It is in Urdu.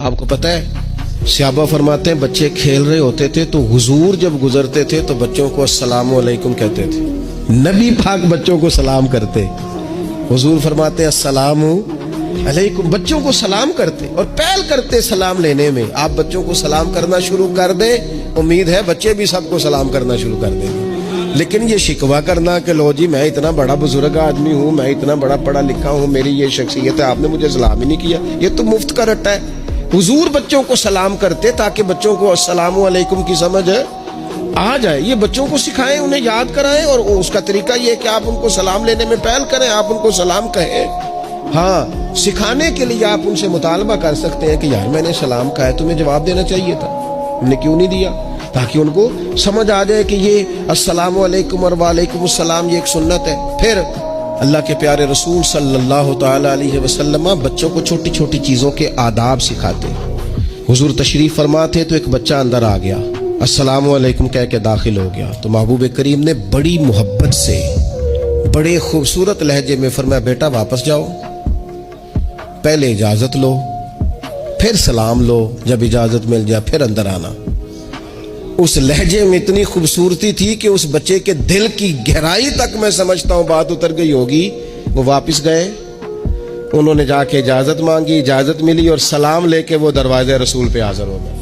آپ کو پتہ ہے صحابہ فرماتے ہیں بچے کھیل رہے ہوتے تھے تو حضور جب گزرتے تھے تو بچوں کو السلام علیکم کہتے تھے. نبی پاک بچوں کو سلام کرتے. حضور فرماتے ہیں السلام علیکم, بچوں کو سلام کرتے اور پہل کرتے سلام لینے میں. آپ بچوں کو سلام کرنا شروع کر دیں, امید ہے بچے بھی سب کو سلام کرنا شروع کر دیں گے. لیکن یہ شکوہ کرنا کہ لو جی میں اتنا بڑا بزرگ آدمی ہوں, میں اتنا بڑا پڑھا لکھا ہوں, میری یہ شخصیت ہے, آپ نے مجھے سلام ہی نہیں کیا, یہ تو مفت کا رٹا ہے. حضور بچوں کو سلام کرتے تاکہ بچوں کو السلام علیکم کی سمجھ آ جائے. یہ بچوں کو سکھائیں, انہیں یاد کرائیں, اور اس کا طریقہ یہ ہے کہ آپ ان کو سلام لینے میں پہل کریں, آپ ان کو سلام کہیں. ہاں, سکھانے کے لیے آپ ان سے مطالبہ کر سکتے ہیں کہ یار میں نے سلام کہا ہے, تمہیں جواب دینا چاہیے تھا, ہم نے کیوں نہیں دیا, تاکہ ان کو سمجھ آ جائے کہ یہ السلام علیکم اور وعلیکم السلام یہ ایک سنت ہے. پھر اللہ کے پیارے رسول صلی اللہ تعالی علیہ وسلم بچوں کو چھوٹی چھوٹی چیزوں کے آداب سکھاتے. حضور تشریف فرما تھے تو ایک بچہ اندر آ گیا, السلام علیکم کہہ کے داخل ہو گیا, تو محبوب کریم نے بڑی محبت سے بڑے خوبصورت لہجے میں فرمایا بیٹا واپس جاؤ, پہلے اجازت لو, پھر سلام لو, جب اجازت مل جائے پھر اندر آنا. اس لہجے میں اتنی خوبصورتی تھی کہ اس بچے کے دل کی گہرائی تک میں سمجھتا ہوں بات اتر گئی ہوگی. وہ واپس گئے, انہوں نے جا کے اجازت مانگی, اجازت ملی, اور سلام لے کے وہ دروازے رسول پہ حاضر ہو گئے.